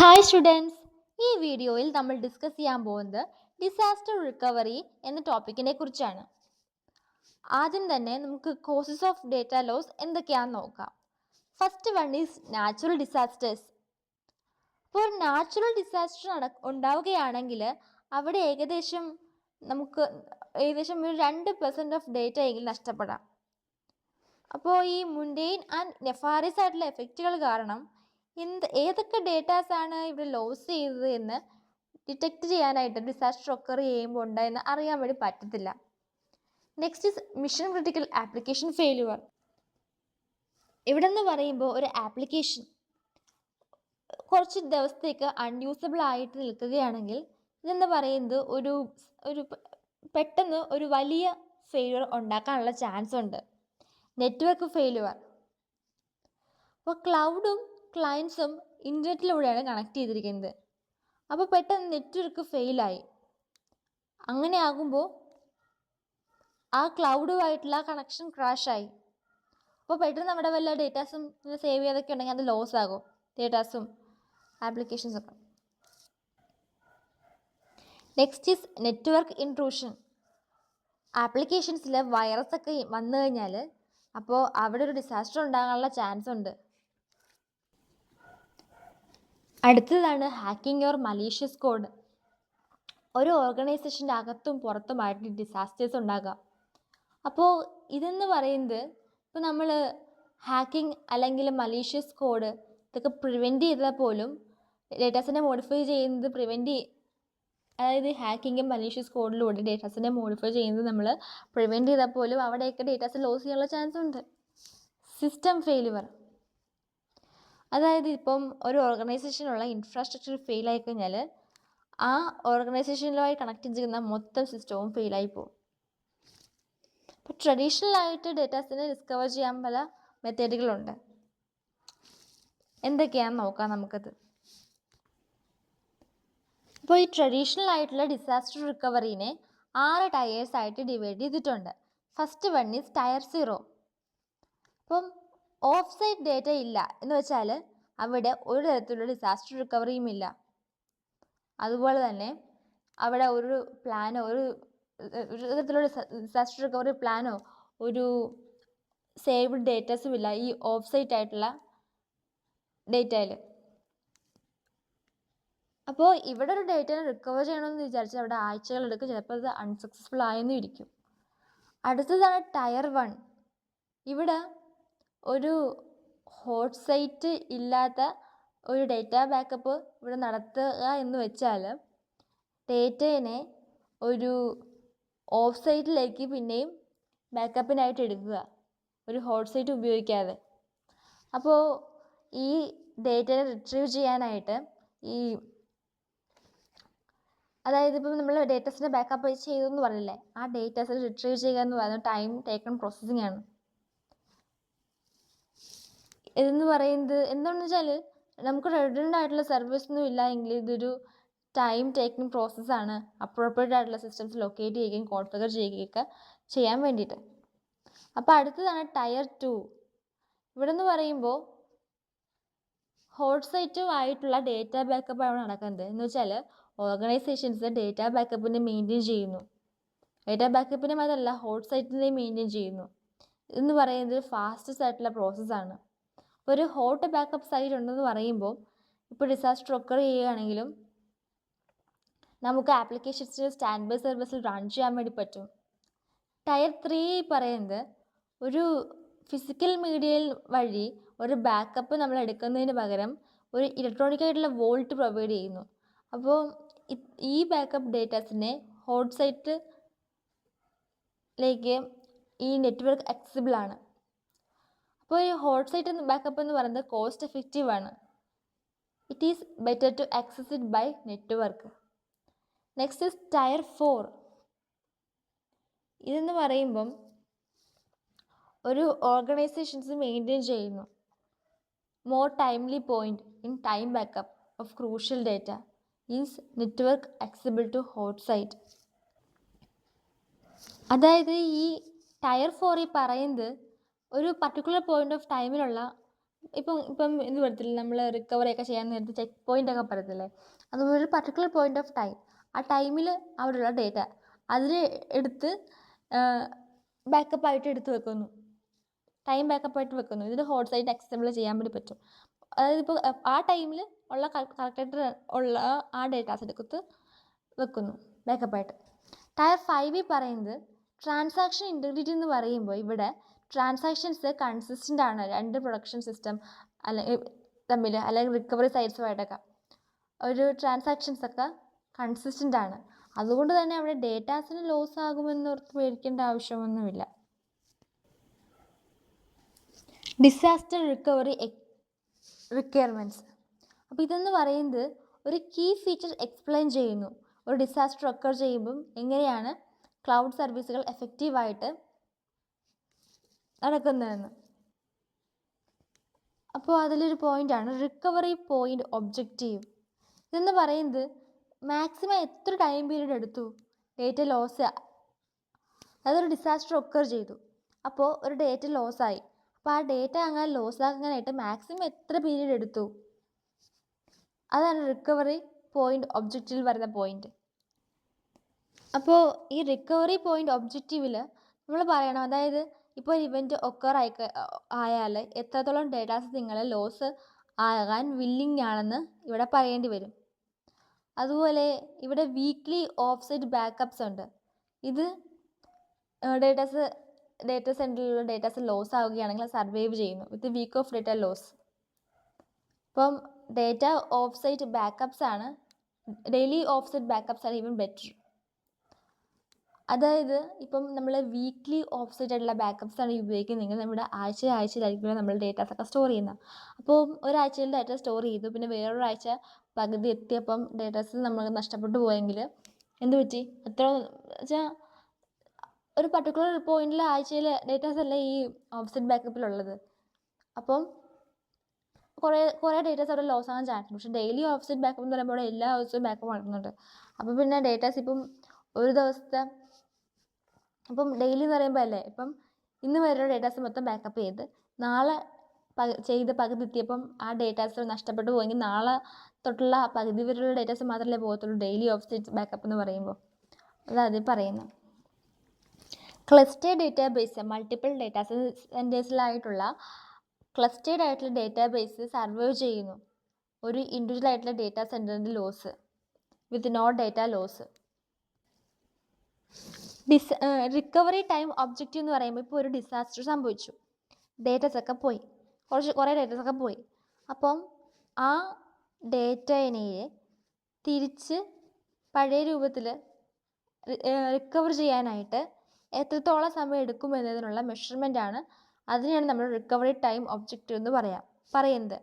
Hi students, ഈ വീഡിയോയിൽ നമ്മൾ ഡിസ്കസ് ചെയ്യാൻ പോകുന്നത് ഡിസാസ്റ്റർ റിക്കവറി എന്ന ടോപ്പിക്കിനെ കുറിച്ചാണ്. ആദ്യം തന്നെ നമുക്ക് കോസസ് ഓഫ് ഡേറ്റ ലോസ് എന്തൊക്കെയാണെന്ന് നോക്കാം. First one is natural disasters. അപ്പോൾ ഒരു നാച്ചുറൽ ഡിസാസ്റ്റർ ഉണ്ടാവുകയാണെങ്കിൽ അവിടെ ഏകദേശം ഒരു 2% ഓഫ് ഡേറ്റ എങ്കിലും നഷ്ടപ്പെടാം. അപ്പോൾ ഈ മുൻഡെയിൻ ആൻഡ് നെഫാറിയസ് ആയിട്ടുള്ള എഫക്റ്റുകൾ കാരണം ഏതൊക്കെ ഡേറ്റാസ് ആണ് ഇവിടെ ലോസ് ചെയ്തത് എന്ന് ഡിറ്റക്ട് ചെയ്യാനായിട്ട് ഡിസാസ്റ്റർ ഒക്കർ ചെയ്യുമ്പോൾ ഉണ്ടായെന്ന് അറിയാൻ വേണ്ടി പറ്റത്തില്ല. Next is mission critical application failure. ഇവിടെ നിന്ന് പറയുമ്പോൾ ഒരു ആപ്ലിക്കേഷൻ കുറച്ച് ദിവസത്തേക്ക് അൺയൂസബിൾ ആയിട്ട് നിൽക്കുകയാണെങ്കിൽ ഇതെന്ന് പറയുന്നത് ഒരു പെട്ടെന്ന് ഒരു വലിയ ഫെയിലുവർ ഉണ്ടാക്കാനുള്ള ചാൻസ് ഉണ്ട്. Network failure. അപ്പോൾ ക്ലൗഡും ക്ലയൻസും ഇൻ്റർനെറ്റിലൂടെയാണ് കണക്ട് ചെയ്തിരിക്കുന്നത്. അപ്പോൾ പെട്ടെന്ന് നെറ്റ്വർക്ക് ഫെയിലായി. അങ്ങനെ ആകുമ്പോൾ ആ ക്ലൗഡുമായിട്ടുള്ള കണക്ഷൻ ക്രാഷായി. അപ്പോൾ പെട്ടെന്ന് നമ്മുടെ വല്ല ഡേറ്റാസും സേവ് ചെയ്തൊക്കെ ഉണ്ടെങ്കിൽ അത് ലോസ് ആകും, ഡേറ്റാസും ആപ്ലിക്കേഷൻസൊക്കെ. Next is network intrusion. ആപ്ലിക്കേഷൻസിൽ വൈറസ് ഒക്കെ വന്നു കഴിഞ്ഞാൽ അപ്പോൾ അവിടെ ഒരു ഡിസാസ്റ്റർ ഉണ്ടാകാനുള്ള ചാൻസ് ഉണ്ട്. അടുത്തതാണ് ഹാക്കിംഗ് ഓർ മലീഷ്യസ് കോഡ്. ഒരു ഓർഗനൈസേഷൻ്റെ അകത്തും പുറത്തുമായിട്ട് ഡിസാസ്റ്റേഴ്സ് ഉണ്ടാകാം. അപ്പോൾ ഇതെന്ന് പറയുന്നത് ഇപ്പോൾ നമ്മൾ ഹാക്കിംഗ് അല്ലെങ്കിൽ മലീഷ്യസ് കോഡ് ഇതൊക്കെ പ്രിവെൻറ്റ് ചെയ്താൽ പോലും ഡേറ്റാസിനെ മോഡിഫൈ ചെയ്യുന്നത് അതായത് ഹാക്കിങ്ങും മലീഷ്യസ് കോഡിലൂടെ ഡേറ്റാസിനെ മോഡിഫൈ ചെയ്യുന്നത് നമ്മൾ പ്രിവെൻറ്റ് ചെയ്താൽ പോലും അവിടെയൊക്കെ ഡേറ്റാസ് ലോസ് ചെയ്യാനുള്ള ചാൻസ് ഉണ്ട്. System failure. അതായത് ഇപ്പം ഒരു ഓർഗനൈസേഷനുള്ള ഇൻഫ്രാസ്ട്രക്ചർ ഫെയിലായി കഴിഞ്ഞാൽ ആ ഓർഗനൈസേഷനുമായി കണക്ട് ചെയ്യുന്ന മൊത്തം സിസ്റ്റവും ഫെയിലായി പോകും. അപ്പോൾ ട്രഡീഷണൽ ആയിട്ട് ഡേറ്റാസിനെ ഡിസ്കവർ ചെയ്യാൻ പല മെത്തേഡുകളുണ്ട്. എന്തൊക്കെയാണെന്ന് നോക്കാം നമുക്കത്. അപ്പോൾ ഈ ട്രഡീഷണൽ ആയിട്ടുള്ള ഡിസാസ്റ്റർ റിക്കവറിനെ 6 ടയേഴ്സ് ആയിട്ട് ഡിവൈഡ് ചെയ്തിട്ടുണ്ട്. First one is tier 0. അപ്പം ഓഫ് സൈറ്റ് ഡേറ്റ ഇല്ല എന്ന് വെച്ചാൽ അവിടെ ഒരു തരത്തിലുള്ള ഡിസാസ്റ്റർ റിക്കവറിയും ഇല്ല. അതുപോലെ തന്നെ അവിടെ ഒരു പ്ലാനോ ഒരു തരത്തിലുള്ള ഡിസാസ്റ്റർ റിക്കവറി പ്ലാനോ ഒരു സേവ്ഡ് ഡേറ്റാസും ഇല്ല ഈ ഓഫ് സൈറ്റ് ആയിട്ടുള്ള ഡേറ്റയിൽ. അപ്പോൾ ഇവിടെ ഒരു ഡേറ്റനെ റിക്കവർ ചെയ്യണമെന്ന് വിചാരിച്ചാൽ അവിടെ ആഴ്ചകളെടുക്കും, ചിലപ്പോൾ അത് അൺസക്സസ്ഫുൾ ആയെന്നും ഇരിക്കും. അടുത്തതാണ് ടയർ 1. ഇവിടെ ഒരു ഹോട്ട് സൈറ്റ് ഇല്ലാത്ത ഒരു ഡേറ്റ ബാക്കപ്പ് ഇവിടെ നടത്തുക എന്ന് വെച്ചാൽ ഡേറ്റയെ ഒരു ഓഫ് സൈറ്റിലേക്ക് പിന്നെയും ബാക്കപ്പിനായിട്ട് എടുക്കുക, ഒരു ഹോട്ട് സൈറ്റ് ഉപയോഗിക്കാതെ. അപ്പോൾ ഈ ഡേറ്റയെ റിട്രീവ് ചെയ്യാനായിട്ട് അതായത് ഇപ്പം നമ്മൾ ഡേറ്റാസിൻ്റെ ബാക്കപ്പ് ചെയ്തെന്ന് പറഞ്ഞില്ലേ, ആ ഡേറ്റാസിനെ റിട്രീവ് ചെയ്യുക എന്ന് പറയുന്നത് ടൈം ടേക്കൺ പ്രോസസ്സിംഗ് ആണ്. ഇതെന്ന് പറയുന്നത് എന്താണെന്ന് വെച്ചാൽ നമുക്ക് റെഡൻഡൻ്റ് ആയിട്ടുള്ള സർവീസ് ഒന്നും ഇല്ല എങ്കിൽ ഇതൊരു ടൈം ടേക്കിംഗ് പ്രോസസ്സാണ് അപ്രോപ്രിയേറ്റ് ആയിട്ടുള്ള സിസ്റ്റംസ് ലൊക്കേറ്റ് ചെയ്യുകയും കോൺഫിഗർ ചെയ്യുകയൊക്കെ ചെയ്യാൻ വേണ്ടിയിട്ട്. അപ്പോൾ അടുത്തതാണ് ടയർ 2. ഇവിടെ എന്ന് പറയുമ്പോൾ ഹോട്ട് സൈറ്റുമായിട്ടുള്ള ഡേറ്റ ബാക്കപ്പ് ആണ് നടക്കുന്നത്. എന്ന് വെച്ചാൽ ഓർഗനൈസേഷൻസ് ഡേറ്റ ബാക്കപ്പിനെ മെയിൻറ്റെയിൻ ചെയ്യുന്നു. ഡേറ്റ ബാക്കപ്പിനെ മാത്രമല്ല ഹോട്ട് സൈറ്റിനെ മെയിൻറ്റെയിൻ ചെയ്യുന്നു. ഇതെന്ന് പറയുന്നത് ഫാസ്റ്റസ്റ്റ് ആയിട്ടുള്ള പ്രോസസ്സാണ്. അപ്പോൾ ഒരു ഹോട്ട് ബാക്കപ്പ് സൈറ്റ് ഉണ്ടെന്ന് പറയുമ്പോൾ ഇപ്പോൾ ഡിസാസ്റ്റർ ഒക്കർ ചെയ്യുകയാണെങ്കിലും നമുക്ക് ആപ്ലിക്കേഷൻസിന് സ്റ്റാൻഡ് ബൈ സർവീസിൽ റൺ ചെയ്യാൻ വേണ്ടി പറ്റും. ടയർ 3 പറയുന്നത് ഒരു ഫിസിക്കൽ മീഡിയയിൽ വഴി ഒരു ബാക്കപ്പ് നമ്മൾ എടുക്കുന്നതിന് പകരം ഒരു ഇലക്ട്രോണിക് ആയിട്ടുള്ള വോൾട്ട് പ്രൊവൈഡ് ചെയ്യുന്നു. അപ്പോൾ ഈ ബാക്കപ്പ് ഡേറ്റാസിനെ ഹോട്ട് സൈറ്റിലേക്ക് ഈ നെറ്റ്വർക്ക് ആക്സസിബിൾ ആണ്. അപ്പോൾ ഈ ഹോട്ട് സൈറ്റ് ബാക്കപ്പ് എന്ന് പറയുന്നത് കോസ്റ്റ് എഫക്റ്റീവ് ആണ്. It is better to access it by network. Next is tier 4. ഇതെന്ന് പറയുമ്പം ഒരു ഓർഗനൈസേഷൻസ് മെയിൻറ്റെയിൻ ചെയ്യുന്നു more timely point in time backup of crucial data is network accessible to hot site. അതായത് ഈ tyre 4 പറയുന്നത് ഒരു particular point of ടൈമിലുള്ള ഇപ്പം ഇത് പറയത്തില്ല, നമ്മൾ റിക്കവറി ഒക്കെ ചെയ്യാൻ നേരത്തെ ചെക്ക് പോയിന്റ് ഒക്കെ പറയത്തില്ലേ, അതുപോലെ ഒരു പർട്ടിക്കുലർ പോയിന്റ് ഓഫ് ടൈം, ആ ടൈമിൽ അവിടെയുള്ള ഡേറ്റ അതിൽ എടുത്ത് ബാക്കപ്പ് ആയിട്ട് എടുത്ത് വെക്കുന്നു, ടൈം ബാക്കപ്പ് ആയിട്ട് വെക്കുന്നു. ഇതിൽ ഹോട്ട് സൈറ്റ് എക്സാമ്പിൾ ചെയ്യാൻ വേണ്ടി പറ്റും. അതായത് ഇപ്പോൾ ആ ടൈമിൽ ഉള്ള കറക്റ്റായിട്ട് ഉള്ള ആ ഡേറ്റാസ് എടുത്ത് വെക്കുന്നു ബാക്കപ്പായിട്ട്. ടയർ 5 പറയുന്നത് ട്രാൻസാക്ഷൻ ഇൻറ്റഗ്രിറ്റി എന്ന് പറയുമ്പോൾ ഇവിടെ ട്രാൻസാക്ഷൻസ് കൺസിസ്റ്റൻ്റ് ആണ് രണ്ട് പ്രൊഡക്ഷൻ സിസ്റ്റം തമ്മിൽ, അല്ലെങ്കിൽ റിക്കവറി സൈറ്റ്സുമായിട്ടൊക്കെ ഒരു ട്രാൻസാക്ഷൻസ് ഒക്കെ കൺസിസ്റ്റൻ്റ് ആണ്. അതുകൊണ്ട് തന്നെ അവിടെ ഡേറ്റാസിന് ലോസ് ആകുമെന്നോർത്ത് പേടിക്കേണ്ട ആവശ്യമൊന്നുമില്ല. Disaster recovery requirements. അപ്പോൾ ഇതെന്ന് പറയുന്നത് ഒരു കീ ഫീച്ചർ എക്സ്പ്ലെയിൻ ചെയ്യുന്നു. ഒരു ഡിസാസ്റ്റർ ഒക്കർ ചെയ്യുമ്പം എങ്ങനെയാണ് ക്ലൗഡ് സർവീസുകൾ എഫക്റ്റീവായിട്ട് നടക്കുന്നതെന്ന്. അപ്പോൾ അതിലൊരു പോയിൻ്റാണ് റിക്കവറി പോയിൻ്റ് ഒബ്ജക്റ്റീവ്. ഇതെന്ന് പറയുന്നത് മാക്സിമം എത്ര ടൈം പീരീഡ് എടുത്തു ഡേറ്റ ലോസ്, അതൊരു ഡിസാസ്റ്റർ ഒക്കർ ചെയ്തു, അപ്പോൾ ഒരു ഡേറ്റ ലോസായി, അപ്പോൾ ആ ഡേറ്റ അങ്ങനെ ലോസ് ആകാനായിട്ട് മാക്സിമം എത്ര പീരീഡ് എടുത്തു, അതാണ് റിക്കവറി പോയിൻ്റ് ഒബ്ജക്റ്റീവിൽ വരുന്ന പോയിൻ്റ്. അപ്പോൾ ഈ റിക്കവറി പോയിൻ്റ് ഒബ്ജക്റ്റീവിൽ നമ്മൾ പറയണം, അതായത് ഇപ്പോൾ ഒരു ഇവൻറ്റ് ഒക്കർ ആയാൽ എത്രത്തോളം ഡേറ്റാസ് നിങ്ങൾ ലോസ് ആകാൻ വില്ലിങ് ആണെന്ന് ഇവിടെ പറയേണ്ടി വരും. അതുപോലെ ഇവിടെ വീക്ക്ലി ഓഫ്സെറ്റ് ബാക്കപ്സ് ഉണ്ട്. ഇത് ഡേറ്റ സെൻറ്ററിലുള്ള ഡേറ്റാസ് ലോസ് ആവുകയാണെങ്കിൽ സർവൈവ് ചെയ്യുന്നു വിത്ത് വീക്ക് ഓഫ് ഡേറ്റ ലോസ്. അപ്പം ഡേറ്റ ഓഫ്സൈറ്റ് ബാക്കപ്സ് ആണ്, ഡെയിലി ഓഫ്സെറ്റ് ബാക്കപ്സ് ആണ് ഈവൻ ബെറ്റർ. അതായത് ഇപ്പം നമ്മൾ വീക്ക്ലി ഓഫ്സെറ്റ് ആയിട്ടുള്ള ബാക്കപ്സ് ആണ് ഉപയോഗിക്കുന്നതെങ്കിൽ നമ്മുടെ ആഴ്ചയിലായിരിക്കും നമ്മൾ ഡേറ്റാസൊക്കെ സ്റ്റോർ ചെയ്യുന്നത്. അപ്പോൾ ഒരാഴ്ചയിൽ ഡേറ്റ സ്റ്റോർ ചെയ്തു, പിന്നെ വേറൊരാഴ്ച പകുതി എത്തിയപ്പം ഡേറ്റാസ് നമ്മൾ നഷ്ടപ്പെട്ടു പോയെങ്കിൽ എന്ത് പറ്റി? എത്ര വെച്ചാൽ ഒരു പർട്ടിക്കുലർ പോയിന്റിൽ ആഴ്ചയിൽ ഡേറ്റാസ് അല്ല ഈ ഓഫ്സെറ്റ് ബാക്കപ്പിലുള്ളത്. അപ്പം കുറേ ഡേറ്റാസ് അവിടെ ലോസ് ആകാൻ ചാൻസ് ഉണ്ട്. പക്ഷേ ഡെയിലി ഓഫ്സെറ്റ് ബാക്കപ്പ് എന്ന് പറയുമ്പോൾ എല്ലാ ദിവസവും ബാക്കപ്പ് നടക്കുന്നുണ്ട്. അപ്പോൾ പിന്നെ ഡേറ്റാസ് ഇപ്പം ഒരു ദിവസത്തെ ഇപ്പം ഡെയിലി എന്ന് പറയുമ്പോൾ അല്ലേ, ഇപ്പം ഇന്ന് വരെയുള്ള ഡേറ്റാസ് മൊത്തം ബാക്കപ്പ് ചെയ്ത് നാളെ പകുതി എത്തിയപ്പം ആ ഡേറ്റാസ് നഷ്ടപ്പെട്ടു പോയെങ്കിൽ നാളെ തൊട്ടുള്ള പകുതി വരെയുള്ള ഡേറ്റാസ് മാത്രമല്ലേ പോകത്തുള്ളൂ ഡെയിലി ഓഫ്സെറ്റ് ബാക്കപ്പ് എന്ന് പറയുമ്പോൾ. അതായത് പറയുന്നത് ക്ലസ്റ്റേർഡ് ഡേറ്റാബേസ്, മൾട്ടിപ്പിൾ ഡേറ്റാ സെൻറ്റേഴ്സിലായിട്ടുള്ള ക്ലസ്റ്റേർഡ് ആയിട്ടുള്ള ഡേറ്റാബേസ് സർവൈവ് ചെയ്യുന്നു ഒരു ഇൻഡിവിജ്വൽ ആയിട്ടുള്ള ഡേറ്റാ സെൻറ്ററിൻ്റെ loss with no data loss. Recovery time objective എന്ന് പറയുമ്പോൾ ഇപ്പോൾ ഒരു ഡിസാസ്റ്റർ സംഭവിച്ചു, ഡേറ്റാസൊക്കെ പോയി, കുറേ ഡേറ്റാസൊക്കെ പോയി. അപ്പം ആ ഡേറ്റയെ തിരിച്ച് പഴയ രൂപത്തിൽ റിക്കവർ ചെയ്യാനായിട്ട് എത്രത്തോളം സമയം എടുക്കും എന്നതിനുള്ള മെഷർമെൻ്റാണ്, അതിനെയാണ് നമ്മൾ റിക്കവറി ടൈം ഒബ്ജക്റ്റീവ് എന്ന് പറയുന്നത്.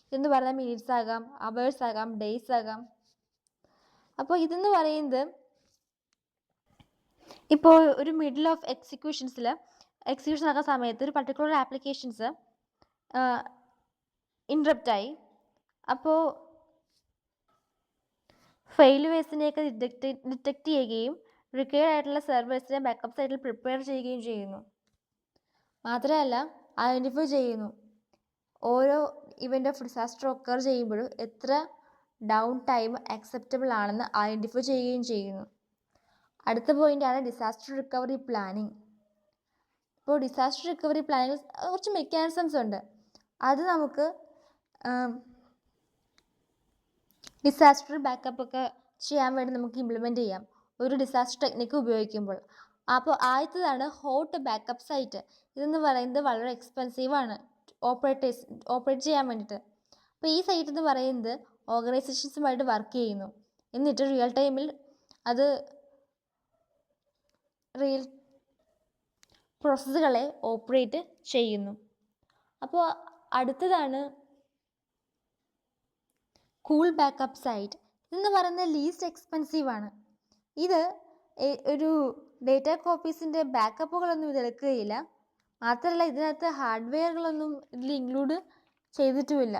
ഇതെന്ന് പറഞ്ഞാൽ മിനിറ്റ്സ് ആകാം, അവേഴ്സ് ആകാം, ഡേയ്സ് ആകാം. അപ്പോൾ ഇതെന്ന് പറയുന്നത് ഇപ്പോൾ ഒരു മിഡിൽ ഓഫ് എക്സിക്യൂഷൻ ആക്കുന്ന സമയത്ത് ഒരു പർട്ടിക്കുലർ ആപ്ലിക്കേഷൻസ് ഇൻറപ്റ്റായി, അപ്പോൾ ഫെയിലുവേഴ്സിനെയൊക്കെ ഡിറ്റക്റ്റ് ചെയ്യുകയും റിക്വയർഡ് ആയിട്ടുള്ള സെർവേഴ്സിനെ ബാക്കപ്പ് സൈറ്റിൽ പ്രിപ്പയർ ചെയ്യുകയും ചെയ്യുന്നു. മാത്രമല്ല ഐഡൻറ്റിഫൈ ചെയ്യുന്നു ഓരോ ഇവൻ്റ് ഓഫ് ഡിസാസ്റ്റർ ഒക്കർ ചെയ്യുമ്പോഴും എത്ര ഡൗൺ ടൈം അക്സെപ്റ്റബിൾ ആണെന്ന് ഐഡൻറ്റിഫൈ ചെയ്യുകയും ചെയ്യുന്നു. അടുത്ത പോയിൻ്റാണ് ഡിസാസ്റ്റർ റിക്കവറി പ്ലാനിങ്. ഇപ്പോൾ ഡിസാസ്റ്റർ റിക്കവറി പ്ലാനിങ് കുറച്ച് മെക്കാനിസംസ് ഉണ്ട്. അത് നമുക്ക് ഡിസാസ്റ്റർ ബാക്കപ്പ് ഒക്കെ ചെയ്യാൻ വേണ്ടി നമുക്ക് ഇംപ്ലിമെൻറ്റ് ചെയ്യാം ഒരു ഡിസാസ്റ്റർ ടെക്നിക്ക് ഉപയോഗിക്കുമ്പോൾ. അപ്പോൾ ആദ്യത്തേതാണ് ഹോട്ട് ബാക്കപ്പ് സൈറ്റ്. ഇതെന്ന് പറയുന്നത് വളരെ എക്സ്പെൻസീവാണ് ഓപ്പറേറ്റ് ചെയ്യാൻ വേണ്ടിയിട്ട്. അപ്പോൾ ഈ സൈറ്റ് എന്ന് പറയുന്നത് ഓർഗനൈസേഷൻസുമായിട്ട് വർക്ക് ചെയ്യുന്നു, എന്നിട്ട് റിയൽ ടൈമിൽ അത് റിയൽ പ്രോസസ്സുകളെ ഓപ്പറേറ്റ് ചെയ്യുന്നു. അപ്പോൾ അടുത്തതാണ് കൂൾ ബാക്കപ്പ് സൈറ്റ്. ഇതെന്ന് പറയുന്നത് ലീസ്റ്റ് എക്സ്പെൻസീവാണ്. ഇത് ഒരു ഡേറ്റ കോപ്പീസിൻ്റെ ബാക്കപ്പുകളൊന്നും ഇതെടുക്കുകയില്ല. മാത്രമല്ല ഇതിനകത്ത് ഹാർഡ്വെയറുകളൊന്നും ഇതിൽ ഇൻക്ലൂഡ് ചെയ്തിട്ടുമില്ല.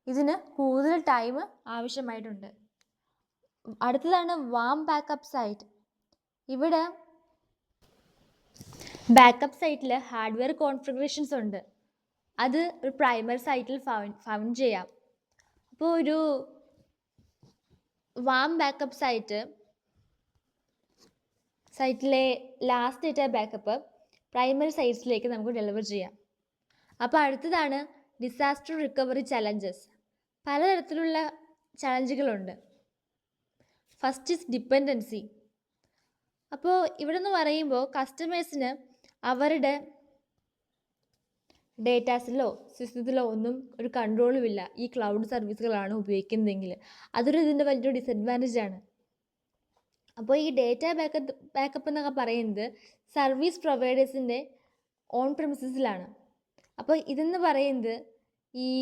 ഇതിന് കൂടുതൽ ടൈം ആവശ്യമായിട്ടുണ്ട്. അടുത്തതാണ് വാം ബാക്കപ്പ് സൈറ്റ്. ഇവിടെ ബാക്കപ്പ് സൈറ്റിൽ ഹാർഡ്വെയർ കോൺഫിഗറേഷൻസ് ഉണ്ട്. അത് ഒരു പ്രൈമറി സൈറ്റിൽ ഫൗണ്ട് ചെയ്യാം. അപ്പോൾ ഒരു വാം ബാക്കപ്പ് സൈറ്റിലെ ലാസ്റ്റ് ഡേറ്റ ബാക്കപ്പ് പ്രൈമറി സൈറ്റ്സിലേക്ക് നമുക്ക് ഡെലിവർ ചെയ്യാം. അപ്പോൾ അടുത്തതാണ് ഡിസാസ്റ്റർ റിക്കവറി ചലഞ്ചസ്. പലതരത്തിലുള്ള ചലഞ്ചുകളുണ്ട്. First is dependency. അപ്പോൾ ഇവിടെ നിന്ന് പറയുമ്പോൾ കസ്റ്റമേഴ്സിന് അവരുടെ ഡേറ്റാസിലോ സിസ്റ്റത്തിലോ ഒന്നും ഒരു കൺട്രോളുമില്ല ഈ ക്ലൗഡ് സർവീസുകളാണ് ഉപയോഗിക്കുന്നതെങ്കിൽ. അതൊരു ഇതിൻ്റെ വലിയൊരു ഡിസഡ്വാൻറ്റേജ് ആണ്. അപ്പോൾ ഈ ഡേറ്റ ബാക്കപ്പ് എന്നൊക്കെ പറയുന്നത് സർവീസ് പ്രൊവൈഡേഴ്സിൻ്റെ ഓൺ പ്രിമിസസിലാണ്. അപ്പോൾ ഇതെന്ന് പറയുന്നത് ഈ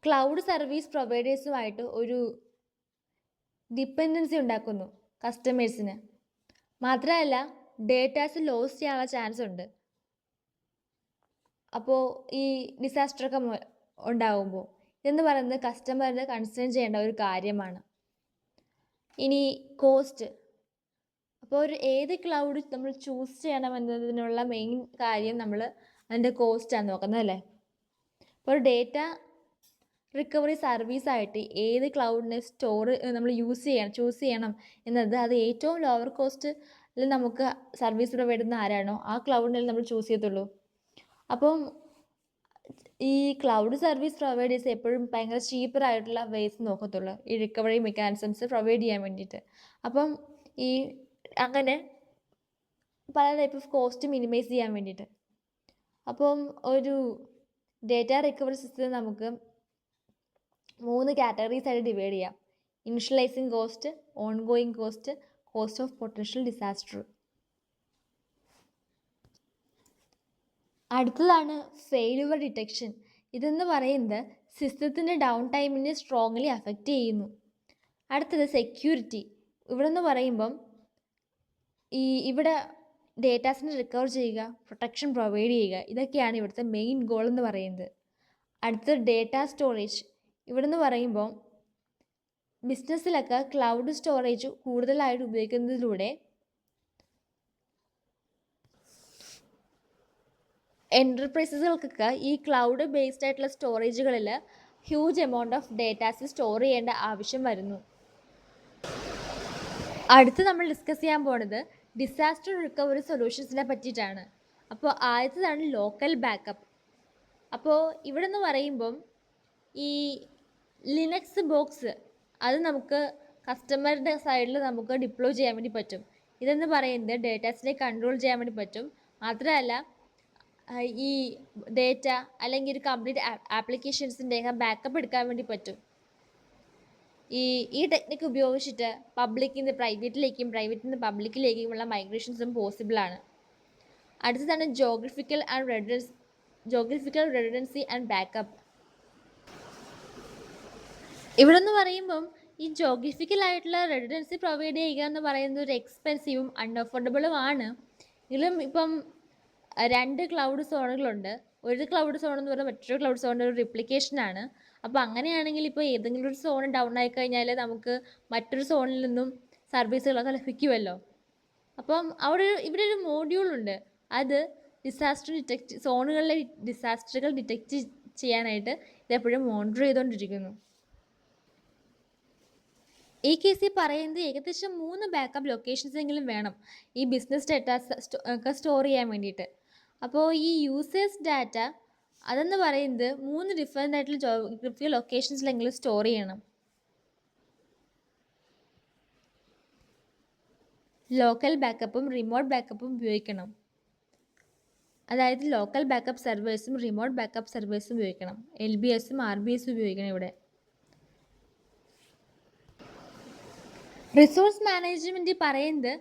ക്ലൗഡ് സർവീസ് പ്രൊവൈഡേഴ്സുമായിട്ട് ഒരു ഡിപ്പെൻഡൻസി ഉണ്ടാക്കുന്നു കസ്റ്റമേഴ്സിന്. മാത്രമല്ല ഡേറ്റാസ് ലോസ് ചെയ്യാനുള്ള ചാൻസ് ഉണ്ട്. അപ്പോൾ ഈ ഡിസാസ്റ്ററൊക്കെ ഉണ്ടാകുമ്പോൾ ഇതെന്ന് പറയുന്നത് കസ്റ്റമറിന് കൺസേൺ ചെയ്യേണ്ട ഒരു കാര്യമാണ്. ഇനി കോസ്റ്റ്. അപ്പോൾ ഏത് ക്ലൗഡ് നമ്മൾ ചൂസ് ചെയ്യണമെന്നതിനുള്ള മെയിൻ കാര്യം നമ്മൾ അതിൻ്റെ കോസ്റ്റാണ് നോക്കുന്നത് അല്ലേ. അപ്പോൾ ഒരു ഡേറ്റ റിക്കവറി സർവീസായിട്ട് ഏത് ക്ലൗഡിനെ നമ്മൾ ചൂസ് ചെയ്യണം എന്നത് അത് ഏറ്റവും ലോവർ കോസ്റ്റിൽ നമുക്ക് സർവീസ് പ്രൊവൈഡ് ആരാണോ ആ ക്ലൗഡിനെ നമ്മൾ ചൂസ് ചെയ്യത്തുള്ളൂ. അപ്പം ഈ ക്ലൗഡ് സർവീസ് പ്രൊവൈഡേഴ്സ് എപ്പോഴും ഭയങ്കര ചീപ്പറായിട്ടുള്ള വേസ് നോക്കത്തുള്ളൂ ഈ റിക്കവറി മെക്കാനിസംസ് പ്രൊവൈഡ് ചെയ്യാൻ വേണ്ടിയിട്ട്. അപ്പം ഈ അങ്ങനെ പല ടൈപ്പ് ഓഫ് കോസ്റ്റ് മിനിമൈസ് ചെയ്യാൻ വേണ്ടിയിട്ട്. അപ്പം ഒരു ഡേറ്റ റിക്കവറി സിസ്റ്റം നമുക്ക് 3 കാറ്റഗറീസ് ആയിട്ട് ഡിവൈഡ് ചെയ്യാം. Initialising cost, ongoing cost, cost of potential disaster. അടുത്തതാണ് ഫെയിലുവർ ഡിറ്റക്ഷൻ. ഇതെന്ന് പറയുന്നത് സിസ്റ്റത്തിൻ്റെ ഡൗൺ ടൈമിനെ സ്ട്രോങ്ലി അഫക്റ്റ് ചെയ്യുന്നു. അടുത്തത് സെക്യൂരിറ്റി. ഇവിടെ നിന്ന് പറയുമ്പം ഇവിടെ ഡേറ്റാസിനെ റിക്കവർ ചെയ്യുക, പ്രൊട്ടക്ഷൻ പ്രൊവൈഡ് ചെയ്യുക, ഇതൊക്കെയാണ് ഇവിടുത്തെ മെയിൻ ഗോൾ എന്ന് പറയുന്നത്. അടുത്തത് ഡേറ്റ സ്റ്റോറേജ്. ഇവിടെ നിന്ന് പറയുമ്പോൾ ബിസിനസ്സിലൊക്കെ ക്ലൗഡ് സ്റ്റോറേജ് കൂടുതലായിട്ട് ഉപയോഗിക്കുന്നതിലൂടെ എൻ്റർപ്രൈസസുകൾക്കൊക്കെ ഈ ക്ലൗഡ് ബേസ്ഡ് ആയിട്ടുള്ള സ്റ്റോറേജുകളിൽ huge amount of datas store ചെയ്യേണ്ട ആവശ്യം വരുന്നു. അടുത്ത് നമ്മൾ ഡിസ്കസ് ചെയ്യാൻ പോകുന്നത് ഡിസാസ്റ്റർ റിക്കവറി സൊല്യൂഷൻസിനെ പറ്റിയിട്ടാണ്. അപ്പോൾ ആദ്യത്തേതാണ് ലോക്കൽ ബാക്കപ്പ്. അപ്പോൾ ഇവിടെ നിന്ന് പറയുമ്പം ഈ ലിനക്സ് ബോക്സ് അത് നമുക്ക് കസ്റ്റമറുടെ സൈഡിൽ നമുക്ക് ഡിപ്ലോയ് ചെയ്യാൻ വേണ്ടി പറ്റും. ഇതെന്ന് പറയുന്നത് ഡേറ്റാസിനെ കൺട്രോൾ ചെയ്യാൻ വേണ്ടി പറ്റും. മാത്രമല്ല ഈ ഡേറ്റ അല്ലെങ്കിൽ ഒരു കംപ്ലീറ്റ് ആപ്ലിക്കേഷൻസിൻ്റെയൊക്കെ ബാക്കപ്പ് എടുക്കാൻ വേണ്ടി പറ്റും. ഈ ടെക്നിക്ക് ഉപയോഗിച്ചിട്ട് പബ്ലിക്കിൽ നിന്ന് പ്രൈവറ്റിലേക്കും പ്രൈവറ്റിൽ നിന്ന് പബ്ലിക്കിലേക്കുമുള്ള മൈഗ്രേഷൻസും പോസിബിളാണ്. അടുത്തതാണ് ജോഗ്രഫിക്കൽ റെഡൻഡൻസി ആൻഡ് ബാക്കപ്പ്. ഇവിടെ നിന്ന് പറയുമ്പം ഈ ജോഗ്രഫിക്കൽ ആയിട്ടുള്ള റെഡൻഡൻസി പ്രൊവൈഡ് ചെയ്യുക എന്ന് പറയുന്നത് ഒരു എക്സ്പെൻസീവും അൺഅഫോർഡബിളും ആണ്. എങ്കിലും ഇപ്പം 2 ക്ലൗഡ് സോണുകളുണ്ട്. ഒരു ക്ലൗഡ് സോൺ എന്ന് പറയുന്നത് മറ്റൊരു ക്ലൗഡ് സോണിൻ്റെ ഒരു റിപ്ലിക്കേഷനാണ്. അപ്പോൾ അങ്ങനെയാണെങ്കിൽ ഇപ്പോൾ ഏതെങ്കിലും ഒരു സോൺ ഡൗൺ ആയി കഴിഞ്ഞാൽ നമുക്ക് മറ്റൊരു സോണിൽ നിന്നും സർവീസുകളൊക്കെ ലഭിക്കുമല്ലോ. അപ്പം ഇവിടെ ഒരു മോഡ്യൂളുണ്ട്. അത് സോണുകളിലെ ഡിസാസ്റ്ററുകൾ ഡിറ്റക്റ്റ് ചെയ്യാനായിട്ട് ഇതെപ്പോഴും മോണിറ്റർ ചെയ്തുകൊണ്ടിരിക്കുന്നു. ഈ കേസിൽ പറയുന്നത് ഏകദേശം 3 ബാക്കപ്പ് ലൊക്കേഷൻസ് എങ്കിലും വേണം ഈ ബിസിനസ് ഡാറ്റാസ് ഒക്കെ സ്റ്റോർ ചെയ്യാൻ വേണ്ടിയിട്ട്. അപ്പോൾ ഈ യൂസേഴ്സ് ഡാറ്റ അതെന്ന് പറയുന്നത് 3 ഡിഫറെൻ്റ് ആയിട്ടുള്ള ജോഗ്രഫിക്കൽ ലൊക്കേഷൻസിലെങ്കിലും സ്റ്റോർ ചെയ്യണം. ലോക്കൽ ബാക്കപ്പും റിമോട്ട് ബാക്കപ്പും ഉപയോഗിക്കണം. അതായത് ലോക്കൽ ബാക്കപ്പ് സെർവേഴ്സും റിമോട്ട് ബാക്കപ്പ് സെർവേഴ്സും ഉപയോഗിക്കണം. LBSും RBSും ഉപയോഗിക്കണം. ഇവിടെ റിസോഴ്സ് മാനേജ്മെൻറ്റ് പറയുന്നത്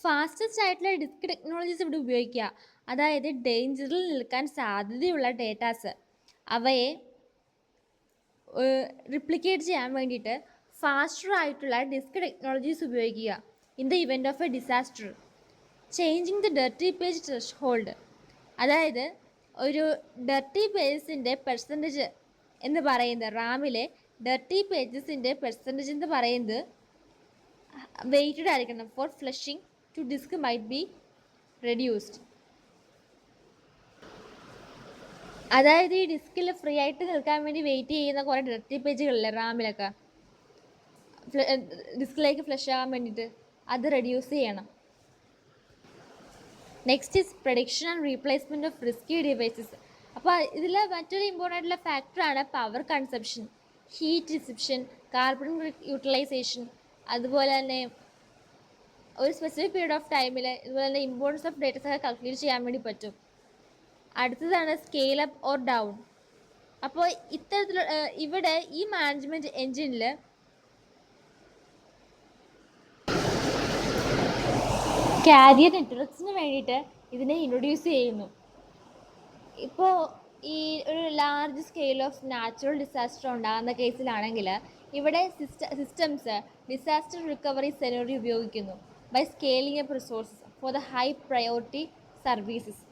ഫാസ്റ്റസ്റ്റ് ആയിട്ടുള്ള ഡിസ്ക് ടെക്നോളജീസ് ഇവിടെ ഉപയോഗിക്കുക. അതായത് ഡേഞ്ചറിൽ നിൽക്കാൻ സാധ്യതയുള്ള ഡേറ്റാസ് അവയെ റിപ്ലിക്കേറ്റ് ചെയ്യാൻ വേണ്ടിയിട്ട് ഫാസ്റ്റർ ആയിട്ടുള്ള ഡിസ്ക് ടെക്നോളജീസ് ഉപയോഗിക്കുക. In the event of a disaster changing the dirty page threshold. അതായത് ഒരു ഡർട്ടി പേജസിൻ്റെ പെർസെൻറ്റേജ് എന്ന് പറയുന്നത് റാമിലെ ഡർട്ടി പേജസിൻ്റെ പെർസെൻറ്റേജ് എന്ന് പറയുന്നത് വെയ്റ്റഡ് ആയിരിക്കണം. For flushing to disk might be reduced. അതായത് ഈ ഡിസ്കിൽ ഫ്രീ ആയിട്ട് നിൽക്കാൻ വേണ്ടി വെയിറ്റ് ചെയ്യുന്ന കുറേ ഡയറക്ടറി പേജുകളില്ലേ റാമിലൊക്കെ, ഡിസ്കിലേക്ക് ഫ്ലഷ് ആകാൻ വേണ്ടിയിട്ട്, അത് റെഡ്യൂസ് ചെയ്യണം. Next is prediction and replacement of risky devices. അപ്പോൾ ഇതിൽ മറ്റൊരു ഇമ്പോർട്ടൻ്റ് ആയിട്ടുള്ള ഫാക്ടറാണ് power consumption, heat reception, carbon utilisation. അതുപോലെ തന്നെ ഒരു സ്പെസിഫിക് പീരീഡ് ഓഫ് ടൈമിൽ ഇതുപോലെ തന്നെ ഇമ്പോർട്ടൻസ് ഓഫ് ഡേറ്റാസ് ഒക്കെ കാൽക്കുലേറ്റ് ചെയ്യാൻ വേണ്ടി പറ്റും. അടുത്തതാണ് സ്കെയിൽ അപ്പ് ഓർ ഡൗൺ. അപ്പോൾ ഇത്തരത്തിലുള്ള ഇവിടെ ഈ മാനേജ്മെൻറ്റ് എൻജിനിൽ കാരിയർ നെറ്റ്വർക്ക്സിന് വേണ്ടിയിട്ട് ഇതിനെ ഇൻട്രൊഡ്യൂസ് ചെയ്യുന്നു. ഇപ്പോൾ ഈ ഒരു large scale of natural disaster ഉണ്ടാകുന്ന കേസിലാണെങ്കിൽ ഇവിടെ സിസ്റ്റംസ് ഡിസാസ്റ്റർ റിക്കവറി സെനറി ഉപയോഗിക്കുന്നു by scaling up resources for the high priority services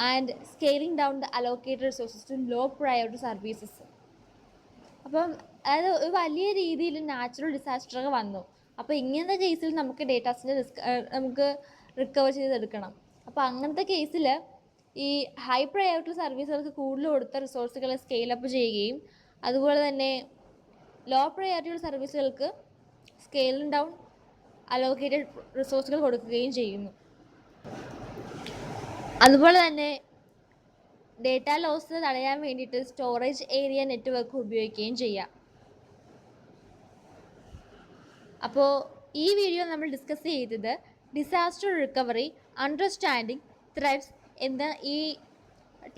and scaling down the allocated resources to low priority services. അപ്പം അതായത് ഒരു വലിയ രീതിയിൽ നാച്ചുറൽ ഡിസാസ്റ്ററൊക്കെ വന്നു. അപ്പോൾ ഇങ്ങനത്തെ കേസിൽ നമുക്ക് ഡേറ്റാസിൻ്റെ നമുക്ക് റിക്കവർ ചെയ്തെടുക്കണം. അപ്പോൾ അങ്ങനത്തെ കേസിൽ ഈ ഹൈ പ്രയോറിറ്റി സർവീസുകൾക്ക് കൂടുതൽ കൊടുത്ത റിസോഴ്സുകൾ സ്കെയിലപ്പ് ചെയ്യുകയും അതുപോലെ തന്നെ ലോ പ്രയോറിറ്റി സർവീസുകൾക്ക് സ്കെയിലിംഗ് ഡൗൺ അലോക്കേറ്റഡ് റിസോഴ്സുകൾ കൊടുക്കുകയും ചെയ്യുന്നു. അതുപോലെ തന്നെ ഡേറ്റ ലോസ് തടയാൻ വേണ്ടിയിട്ട് സ്റ്റോറേജ് ഏരിയ നെറ്റ്വർക്ക് ഉപയോഗിക്കുകയും ചെയ്യാം. അപ്പോൾ ഈ വീഡിയോ നമ്മൾ ഡിസ്കസ് ചെയ്തത് ഡിസാസ്റ്റർ റിക്കവറി അണ്ടർസ്റ്റാൻഡിങ് ത്രെറ്റ്സ് എന്ന ഈ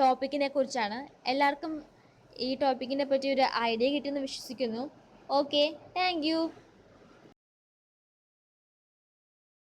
ടോപ്പിക്കിനെ കുറിച്ചാണ്. എല്ലാവർക്കും ഈ ടോപ്പിക്കിനെ പറ്റി ഒരു ഐഡിയ കിട്ടിയെന്ന് വിശ്വസിക്കുന്നു. Okay, thank you.